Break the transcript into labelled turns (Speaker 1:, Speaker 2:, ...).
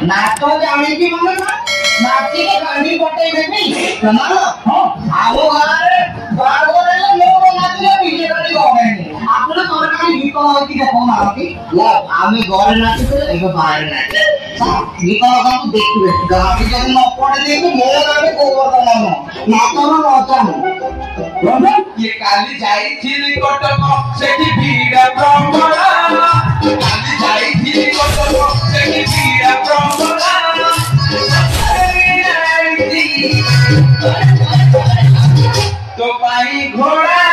Speaker 1: नाच जाने की मतलब ना नाची के गाड़ी पट्टे में भी ना हाँ आओ गारे बागो रे लोग नाचले पीछे गाड़ी हो गए आपने तो गाड़ी भी को होती है कौन आती ला आमी घर नाची तो एक बाहर नाचे निको का तो देखिए गाड़ी जब न पड़े देखो मोर गाड़ी को करना ना तो ना नाचा
Speaker 2: ये काली जाई थी कटक सेठी भीड़ प्रमरा काली जाई थी कटक सेठी भीड़ प्रमरा तो पाई घोड़ा